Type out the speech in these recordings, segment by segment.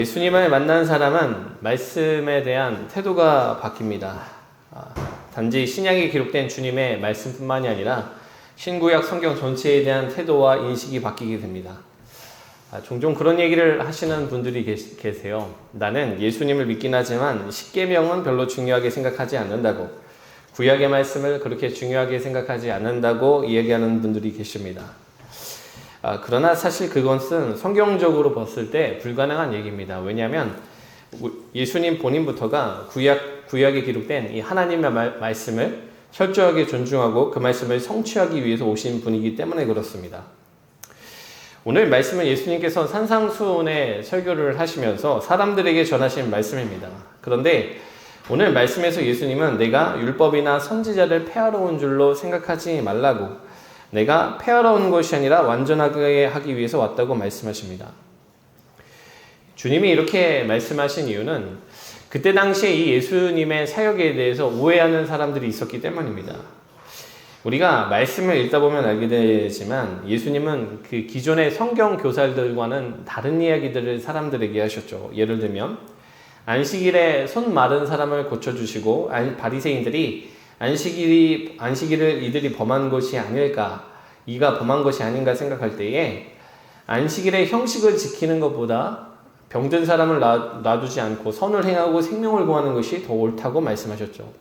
예수님을 만난 사람은 말씀에 대한 태도가 바뀝니다. 단지 신약에 기록된 주님의 말씀뿐만이 아니라 신구약 성경 전체에 대한 태도와 인식이 바뀌게 됩니다. 종종 그런 얘기를 하시는 분들이 계세요. 나는 예수님을 믿긴 하지만 십계명은 별로 중요하게 생각하지 않는다고, 구약의 말씀을 그렇게 중요하게 생각하지 않는다고 이야기하는 분들이 계십니다. 그러나 사실 그것은 성경적으로 봤을 때 불가능한 얘기입니다. 왜냐하면 예수님 본인부터가 구약에 기록된 이 하나님의 말씀을 철저하게 존중하고 그 말씀을 성취하기 위해서 오신 분이기 때문에 그렇습니다. 오늘 말씀은 예수님께서 산상수훈의 설교를 하시면서 사람들에게 전하신 말씀입니다. 그런데 오늘 말씀에서 예수님은 내가 율법이나 선지자를 폐하러 온 줄로 생각하지 말라고, 내가 폐하러 온 것이 아니라 완전하게 하기 위해서 왔다고 말씀하십니다. 주님이 이렇게 말씀하신 이유는 그때 당시에 이 예수님의 사역에 대해서 오해하는 사람들이 있었기 때문입니다. 우리가 말씀을 읽다 보면 알게 되지만 예수님은 그 기존의 성경 교사들과는 다른 이야기들을 사람들에게 하셨죠. 예를 들면 안식일에 손 마른 사람을 고쳐주시고 바리새인들이 안식일을 이들이 범한 것이 아닐까, 이가 범한 것이 아닌가 생각할 때에 안식일의 형식을 지키는 것보다 병든 사람을 놔두지 않고 선을 행하고 생명을 구하는 것이 더 옳다고 말씀하셨죠.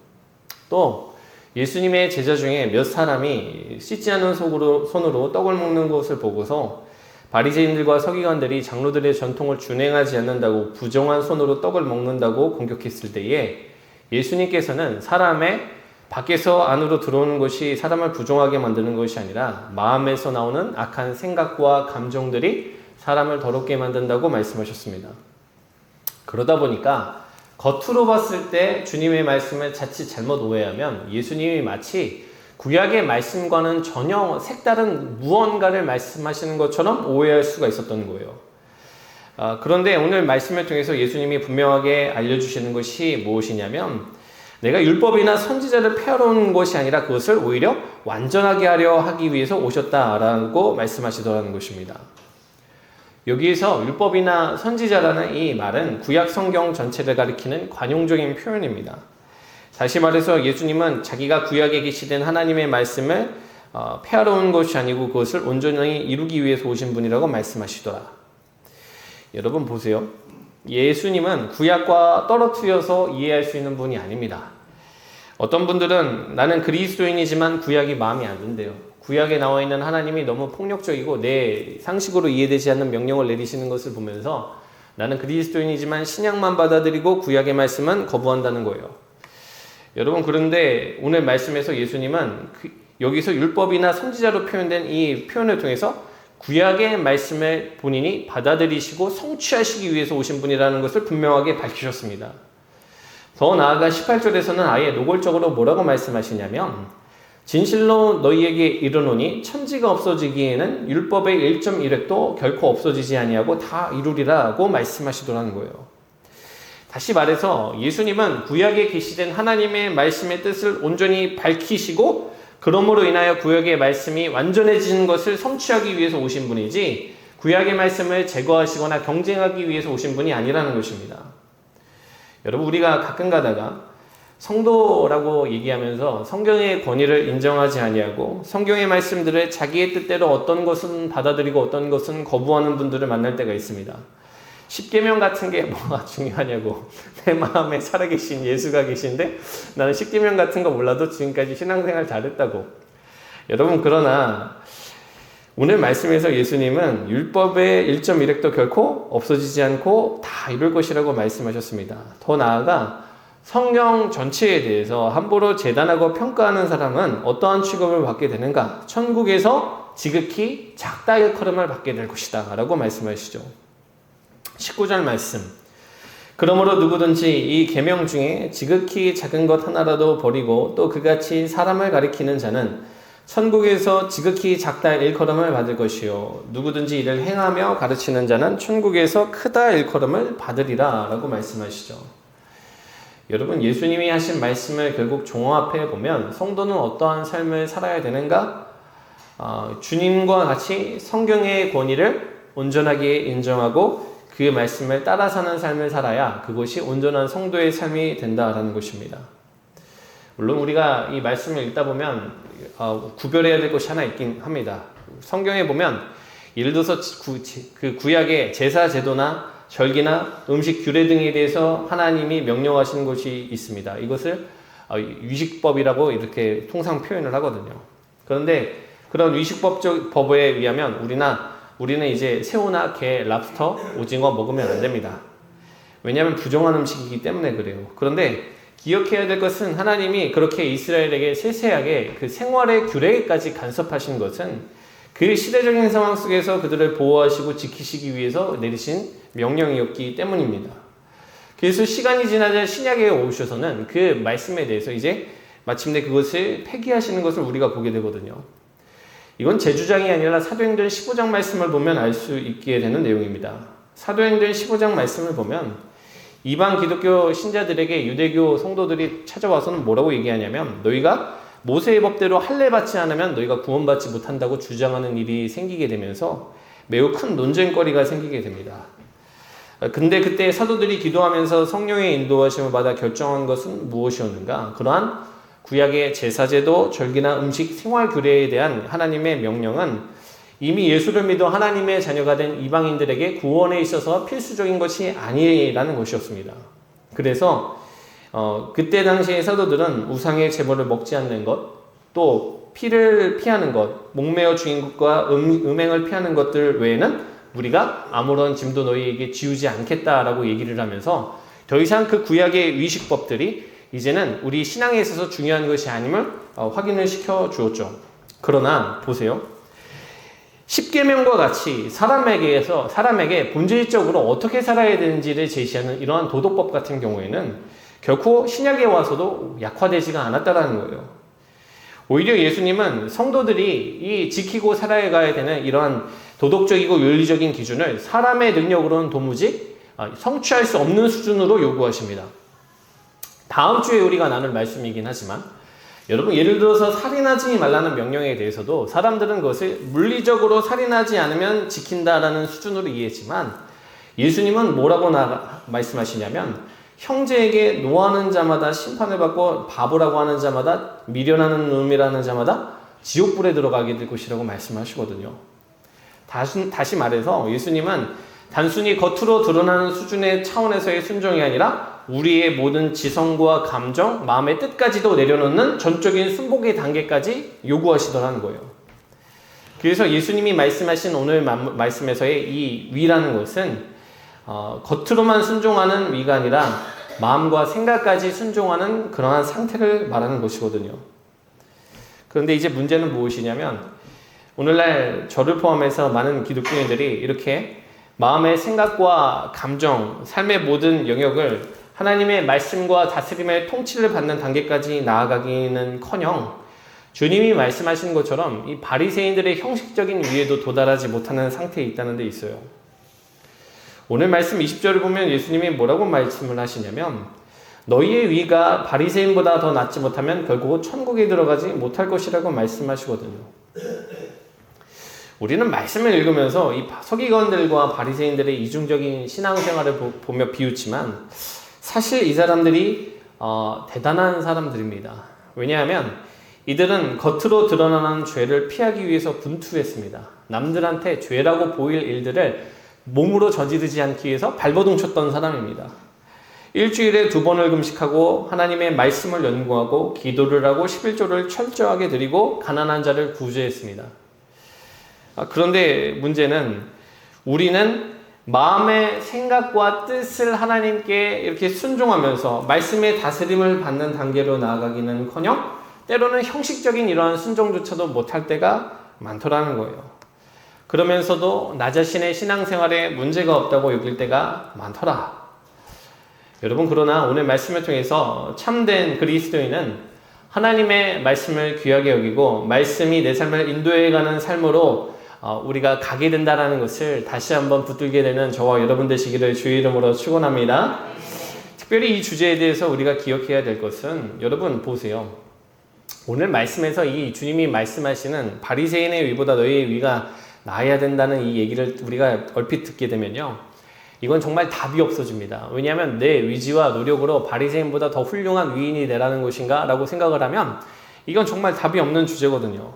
또 예수님의 제자 중에 몇 사람이 씻지 않은 손으로 떡을 먹는 것을 보고서 바리새인들과 서기관들이 장로들의 전통을 준행하지 않는다고 부정한 손으로 떡을 먹는다고 공격했을 때에 예수님께서는 사람의 밖에서 안으로 들어오는 것이 사람을 부정하게 만드는 것이 아니라 마음에서 나오는 악한 생각과 감정들이 사람을 더럽게 만든다고 말씀하셨습니다. 그러다 보니까 겉으로 봤을 때 주님의 말씀을 자칫 잘못 오해하면 예수님이 마치 구약의 말씀과는 전혀 색다른 무언가를 말씀하시는 것처럼 오해할 수가 있었던 거예요. 그런데 오늘 말씀을 통해서 예수님이 분명하게 알려주시는 것이 무엇이냐면 내가 율법이나 선지자를 폐하러 온 것이 아니라 그것을 오히려 완전하게 하기 위해서 오셨다라고 말씀하시더라는 것입니다. 여기에서 율법이나 선지자라는 이 말은 구약 성경 전체를 가리키는 관용적인 표현입니다. 다시 말해서 예수님은 자기가 구약에 계시된 하나님의 말씀을 폐하러 온 것이 아니고 그것을 온전히 이루기 위해서 오신 분이라고 말씀하시더라. 여러분 보세요. 예수님은 구약과 떨어뜨려서 이해할 수 있는 분이 아닙니다. 어떤 분들은 나는 그리스도인이지만 구약이 마음에 안 든대요. 구약에 나와 있는 하나님이 너무 폭력적이고 내 상식으로 이해되지 않는 명령을 내리시는 것을 보면서 나는 그리스도인이지만 신약만 받아들이고 구약의 말씀은 거부한다는 거예요. 여러분, 그런데 오늘 말씀에서 예수님은 여기서 율법이나 선지자로 표현된 이 표현을 통해서 구약의 말씀을 본인이 받아들이시고 성취하시기 위해서 오신 분이라는 것을 분명하게 밝히셨습니다. 더 나아가 18절에서는 아예 노골적으로 뭐라고 말씀하시냐면 진실로 너희에게 이르노니 천지가 없어지기에는 율법의 1.1획도 결코 없어지지 아니하고 다 이루리라고 말씀하시더라는 거예요. 다시 말해서 예수님은 구약에 계시된 하나님의 말씀의 뜻을 온전히 밝히시고 그러므로 인하여 구약의 말씀이 완전해지는 것을 성취하기 위해서 오신 분이지 구약의 말씀을 제거하시거나 경쟁하기 위해서 오신 분이 아니라는 것입니다. 여러분, 우리가 가끔 가다가 성도라고 얘기하면서 성경의 권위를 인정하지 아니하고 성경의 말씀들을 자기의 뜻대로 어떤 것은 받아들이고 어떤 것은 거부하는 분들을 만날 때가 있습니다. 십계명 같은 게 뭐가 중요하냐고, 내 마음에 살아계신 예수가 계신데 나는 십계명 같은 거 몰라도 지금까지 신앙생활 잘했다고. 여러분, 그러나 오늘 말씀에서 예수님은 율법의 1.1획도 결코 없어지지 않고 다 이룰 것이라고 말씀하셨습니다. 더 나아가 성경 전체에 대해서 함부로 재단하고 평가하는 사람은 어떠한 취급을 받게 되는가? 천국에서 지극히 작다 일컬음을 받게 될 것이다 라고 말씀하시죠. 19절 말씀. 그러므로 누구든지 이 계명 중에 지극히 작은 것 하나라도 버리고 또 그같이 사람을 가리키는 자는 천국에서 지극히 작다 일컬음을 받을 것이요 누구든지 이를 행하며 가르치는 자는 천국에서 크다 일컬음을 받으리라 라고 말씀하시죠. 여러분, 예수님이 하신 말씀을 결국 종합해 보면 성도는 어떠한 삶을 살아야 되는가? 주님과 같이 성경의 권위를 온전하게 인정하고 그 그 말씀을 따라 사는 삶을 살아야 그것이 온전한 성도의 삶이 된다라는 것입니다. 물론 우리가 이 말씀을 읽다 보면 구별해야 될 것이 하나 있긴 합니다. 성경에 보면 예를 들어서 그 구약의 제사 제도나 절기나 음식 규례 등에 대해서 하나님이 명령하신 것이 있습니다. 이것을 위식법이라고 이렇게 통상 표현을 하거든요. 그런데 그런 위식법에 의하면 우리는 이제 새우나 게, 랍스터, 오징어 먹으면 안 됩니다. 왜냐하면 부정한 음식이기 때문에 그래요. 그런데 기억해야 될 것은 하나님이 그렇게 이스라엘에게 세세하게 그 생활의 규례까지 간섭하신 것은 그 시대적인 상황 속에서 그들을 보호하시고 지키시기 위해서 내리신 명령이었기 때문입니다. 그래서 시간이 지나자 신약에 오셔서는 그 말씀에 대해서 이제 마침내 그것을 폐기하시는 것을 우리가 보게 되거든요. 이건 제 주장이 아니라 사도행전 15장 말씀을 보면 알 수 있게 되는 내용입니다. 사도행전 15장 말씀을 보면 이방 기독교 신자들에게 유대교 성도들이 찾아와서는 뭐라고 얘기하냐면 너희가 모세의 법대로 할례 받지 않으면 너희가 구원받지 못한다고 주장하는 일이 생기게 되면서 매우 큰 논쟁거리가 생기게 됩니다. 근데 그때 사도들이 기도하면서 성령의 인도하심을 받아 결정한 것은 무엇이었는가? 그러한 구약의 제사제도, 절기나 음식, 생활 규례에 대한 하나님의 명령은 이미 예수를 믿어 하나님의 자녀가 된 이방인들에게 구원에 있어서 필수적인 것이 아니라는 것이었습니다. 그래서 그때 당시의 사도들은 우상의 제물을 먹지 않는 것, 또 피를 피하는 것, 목매어 죽인 것과 음행을 피하는 것들 외에는 우리가 아무런 짐도 너희에게 지우지 않겠다라고 얘기를 하면서 더 이상 그 구약의 위식법들이 이제는 우리 신앙에 있어서 중요한 것이 아님을 확인을 시켜 주었죠. 그러나 보세요. 십계명과 같이 사람에게 본질적으로 어떻게 살아야 되는지를 제시하는 이러한 도덕법 같은 경우에는 결코 신약에 와서도 약화되지가 않았다라는 거예요. 오히려 예수님은 성도들이 이 지키고 살아가야 되는 이러한 도덕적이고 윤리적인 기준을 사람의 능력으로는 도무지 성취할 수 없는 수준으로 요구하십니다. 다음 주에 우리가 나눌 말씀이긴 하지만 여러분 예를 들어서 살인하지 말라는 명령에 대해서도 사람들은 그것을 물리적으로 살인하지 않으면 지킨다라는 수준으로 이해했지만 예수님은 뭐라고 말씀하시냐면 형제에게 노하는 자마다 심판을 받고 바보라고 하는 자마다 미련하는 놈이라는 자마다 지옥불에 들어가게 될 것이라고 말씀하시거든요. 다시 말해서 예수님은 단순히 겉으로 드러나는 수준의 차원에서의 순종이 아니라 우리의 모든 지성과 감정, 마음의 뜻까지도 내려놓는 전적인 순복의 단계까지 요구하시더라는 거예요. 그래서 예수님이 말씀하신 오늘 말씀에서의 이 위라는 것은 겉으로만 순종하는 위가 아니라 마음과 생각까지 순종하는 그러한 상태를 말하는 것이거든요. 그런데 이제 문제는 무엇이냐면 오늘날 저를 포함해서 많은 기독교인들이 이렇게 마음의 생각과 감정, 삶의 모든 영역을 하나님의 말씀과 다스림의 통치를 받는 단계까지 나아가기는커녕 주님이 말씀하신 것처럼 이 바리새인들의 형식적인 위에도 도달하지 못하는 상태에 있다는 데 있어요. 오늘 말씀 20절을 보면 예수님이 뭐라고 말씀을 하시냐면 너희의 위가 바리새인보다 더 낫지 못하면 결국 천국에 들어가지 못할 것이라고 말씀하시거든요. 우리는 말씀을 읽으면서 이 서기관들과 바리새인들의 이중적인 신앙생활을 보며 비웃지만 사실 이 사람들이 대단한 사람들입니다. 왜냐하면 이들은 겉으로 드러나는 죄를 피하기 위해서 분투했습니다. 남들한테 죄라고 보일 일들을 몸으로 저지르지 않기 위해서 발버둥 쳤던 사람입니다. 일주일에 2번을 금식하고 하나님의 말씀을 연구하고 기도를 하고 11조를 철저하게 드리고 가난한 자를 구제했습니다. 그런데 문제는 우리는 마음의 생각과 뜻을 하나님께 이렇게 순종하면서 말씀의 다스림을 받는 단계로 나아가기는커녕 때로는 형식적인 이러한 순종조차도 못할 때가 많더라는 거예요. 그러면서도 나 자신의 신앙생활에 문제가 없다고 여길 때가 많더라. 여러분 그러나 오늘 말씀을 통해서 참된 그리스도인은 하나님의 말씀을 귀하게 여기고 말씀이 내 삶을 인도해가는 삶으로 우리가 가게 된다는 것을 다시 한번 붙들게 되는 저와 여러분 되시기를 주의 이름으로 축원합니다. 특별히 이 주제에 대해서 우리가 기억해야 될 것은 여러분 보세요. 오늘 말씀에서 이 주님이 말씀하시는 바리새인의 위보다 너희의 위가 나아야 된다는 이 얘기를 우리가 얼핏 듣게 되면요. 이건 정말 답이 없어집니다. 왜냐하면 내 의지와 노력으로 바리새인보다 더 훌륭한 위인이 되라는 것인가? 라고 생각을 하면 이건 정말 답이 없는 주제거든요.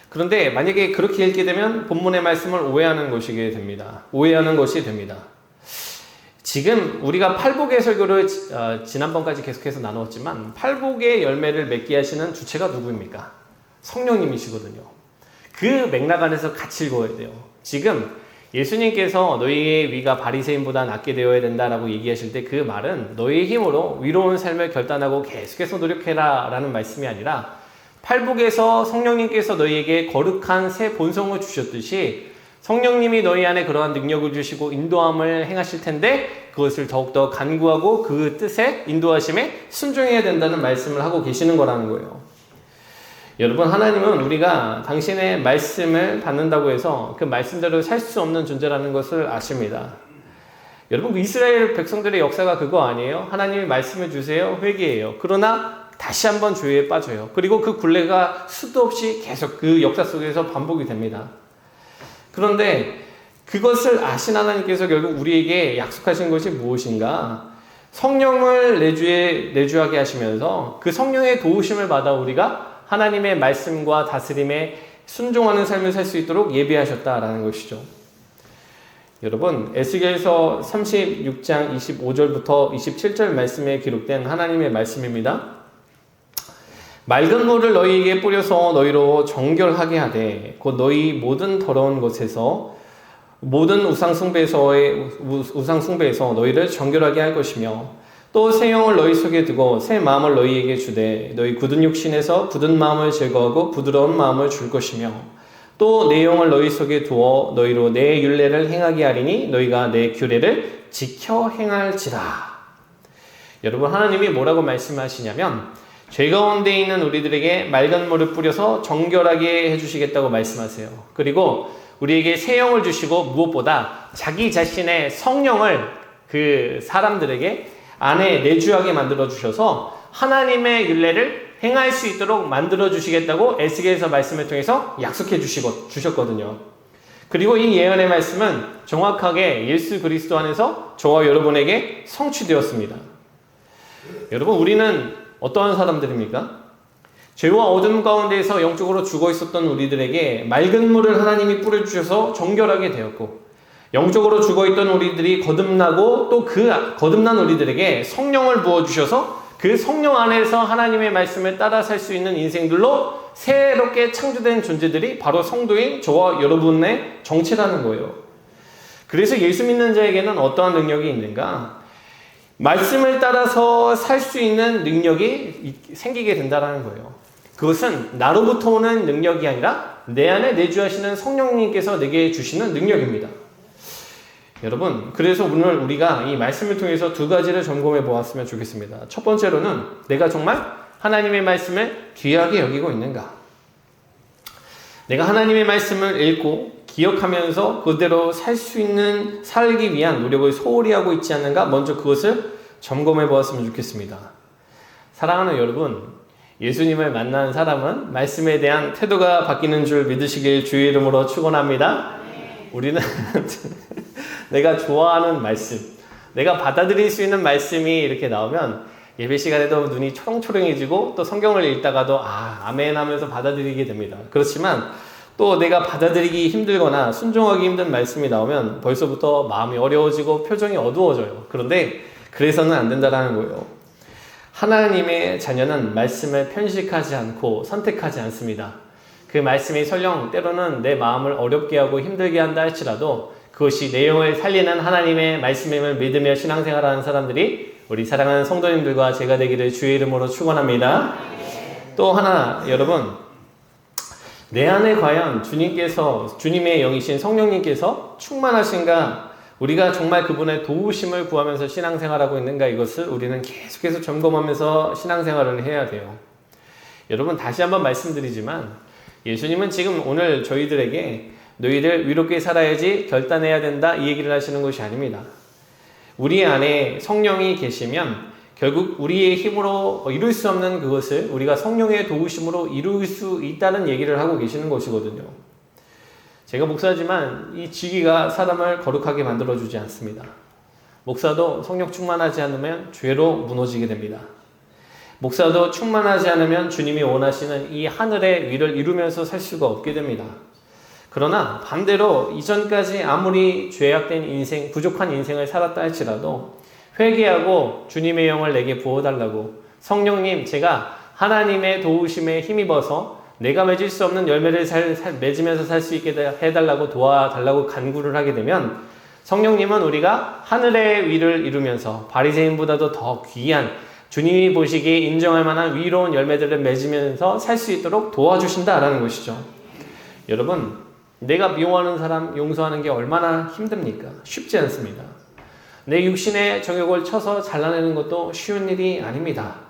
그런데 만약에 그렇게 읽게 되면 본문의 말씀을 오해하는 것이 됩니다. 지금 우리가 팔복의 설교를 지난번까지 계속해서 나누었지만 팔복의 열매를 맺게 하시는 주체가 누구입니까? 성령님이시거든요. 그 맥락 안에서 같이 읽어야 돼요. 지금 예수님께서 너희의 위가 바리새인보다 낫게 되어야 된다라고 얘기하실 때 그 말은 너희의 힘으로 위로운 삶을 결단하고 계속해서 노력해라 라는 말씀이 아니라 팔복에서 성령님께서 너희에게 거룩한 새 본성을 주셨듯이 성령님이 너희 안에 그러한 능력을 주시고 인도함을 행하실 텐데 그것을 더욱더 간구하고 그 뜻에 인도하심에 순종해야 된다는 말씀을 하고 계시는 거라는 거예요. 여러분, 하나님은 우리가 당신의 말씀을 받는다고 해서 그 말씀대로 살 수 없는 존재라는 것을 아십니다. 여러분, 그 이스라엘 백성들의 역사가 그거 아니에요? 하나님이 말씀을 주세요, 회개해요. 그러나 다시 한번 죄에 빠져요. 그리고 그 굴레가 수도 없이 계속 그 역사 속에서 반복이 됩니다. 그런데 그것을 아신 하나님께서 결국 우리에게 약속하신 것이 무엇인가? 성령을 내주하게 하시면서 그 성령의 도우심을 받아 우리가 하나님의 말씀과 다스림에 순종하는 삶을 살 수 있도록 예비하셨다라는 것이죠. 여러분, 에스겔서 36장 25절부터 27절 말씀에 기록된 하나님의 말씀입니다. 맑은 물을 너희에게 뿌려서 너희로 정결하게 하되 곧 너희 모든 더러운 것에서 모든 우상 숭배에서 너희를 정결하게 할 것이며 또 새 영을 너희 속에 두고 새 마음을 너희에게 주되 너희 굳은 육신에서 굳은 마음을 제거하고 부드러운 마음을 줄 것이며 또 내 영을 너희 속에 두어 너희로 내 율례를 행하게 하리니 너희가 내 규례를 지켜 행할지라. 여러분, 하나님이 뭐라고 말씀하시냐면 죄 가운데 있는 우리들에게 맑은 물을 뿌려서 정결하게 해주시겠다고 말씀하세요. 그리고 우리에게 새 영을 주시고 무엇보다 자기 자신의 성령을 그 사람들에게 안에 내주하게 만들어주셔서 하나님의 율례를 행할 수 있도록 만들어주시겠다고 에스겔서 말씀을 통해서 약속해 주셨거든요. 그리고 이 예언의 말씀은 정확하게 예수 그리스도 안에서 저와 여러분에게 성취되었습니다. 여러분, 우리는 어떠한 사람들입니까? 죄와 어둠 가운데에서 영적으로 죽어 있었던 우리들에게 맑은 물을 하나님이 뿌려주셔서 정결하게 되었고 영적으로 죽어있던 우리들이 거듭나고 또 그 거듭난 우리들에게 성령을 부어주셔서 그 성령 안에서 하나님의 말씀을 따라 살 수 있는 인생들로 새롭게 창조된 존재들이 바로 성도인 저와 여러분의 정체라는 거예요. 그래서 예수 믿는 자에게는 어떠한 능력이 있는가? 말씀을 따라서 살 수 있는 능력이 생기게 된다는 거예요. 그것은 나로부터 오는 능력이 아니라 내 안에 내주하시는 성령님께서 내게 주시는 능력입니다. 여러분, 그래서 오늘 우리가 이 말씀을 통해서 두 가지를 점검해 보았으면 좋겠습니다. 첫 번째로는 내가 정말 하나님의 말씀을 귀하게 여기고 있는가? 내가 하나님의 말씀을 읽고 기억하면서 그대로 살기 위한 노력을 소홀히 하고 있지 않는가? 먼저 그것을 점검해 보았으면 좋겠습니다. 사랑하는 여러분, 예수님을 만난 사람은 말씀에 대한 태도가 바뀌는 줄 믿으시길 주의 이름으로 축원합니다. 우리는 내가 좋아하는 말씀, 내가 받아들일 수 있는 말씀이 이렇게 나오면 예배 시간에도 눈이 초롱초롱해지고 또 성경을 읽다가도 아멘 하면서 받아들이게 됩니다. 그렇지만 또 내가 받아들이기 힘들거나 순종하기 힘든 말씀이 나오면 벌써부터 마음이 어려워지고 표정이 어두워져요. 그런데 그래서는 안 된다는 거예요. 하나님의 자녀는 말씀을 편식하지 않고 선택하지 않습니다. 그 말씀이 설령 때로는 내 마음을 어렵게 하고 힘들게 한다 할지라도 그것이 내 영을 살리는 하나님의 말씀임을 믿으며 신앙생활하는 사람들이 우리 사랑하는 성도님들과 제가 되기를 주의 이름으로 축원합니다. 또 하나, 여러분, 내 안에 과연 주님의 영이신 성령님께서 충만하신가? 우리가 정말 그분의 도우심을 구하면서 신앙생활하고 있는가? 이것을 우리는 계속해서 점검하면서 신앙생활을 해야 돼요. 여러분, 다시 한번 말씀드리지만 예수님은 지금 오늘 저희들에게 너희들 위롭게 살아야지 결단해야 된다 이 얘기를 하시는 것이 아닙니다. 우리 안에 성령이 계시면 결국 우리의 힘으로 이룰 수 없는 그것을 우리가 성령의 도우심으로 이룰 수 있다는 얘기를 하고 계시는 것이거든요. 제가 목사지만 이 직위가 사람을 거룩하게 만들어주지 않습니다. 목사도 성령 충만하지 않으면 죄로 무너지게 됩니다. 목사도 충만하지 않으면 주님이 원하시는 이 하늘의 위를 이루면서 살 수가 없게 됩니다. 그러나 반대로 이전까지 아무리 죄악된 인생, 부족한 인생을 살았다 할지라도 회개하고 주님의 영을 내게 부어달라고, 성령님 제가 하나님의 도우심에 힘입어서 내가 맺을 수 없는 열매를 맺으면서 살 수 있게 해달라고, 도와달라고 간구를 하게 되면 성령님은 우리가 하늘의 위를 이루면서 바리새인보다도 더 귀한, 주님이 보시기에 인정할 만한 위로운 열매들을 맺으면서 살 수 있도록 도와주신다라는 것이죠. 여러분, 내가 미워하는 사람 용서하는 게 얼마나 힘듭니까? 쉽지 않습니다. 내 육신의 정욕을 쳐서 잘라내는 것도 쉬운 일이 아닙니다.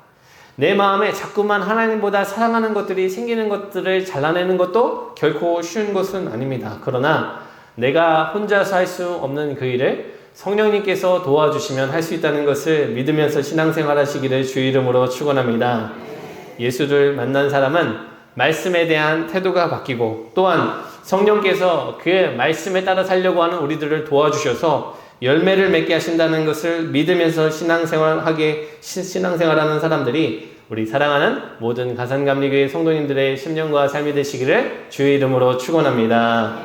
내 마음에 자꾸만 하나님보다 사랑하는 것들이 생기는 것들을 잘라내는 것도 결코 쉬운 것은 아닙니다. 그러나 내가 혼자서 할 수 없는 그 일을 성령님께서 도와주시면 할 수 있다는 것을 믿으면서 신앙생활 하시기를 주의 이름으로 축원합니다. 예수를 만난 사람은 말씀에 대한 태도가 바뀌고, 또한 성령께서 그 말씀에 따라 살려고 하는 우리들을 도와주셔서 열매를 맺게 하신다는 것을 믿으면서 신앙생활하는 사람들이 우리 사랑하는 모든 가산감리교회 성도님들의 심령과 삶이 되시기를 주의 이름으로 축원합니다.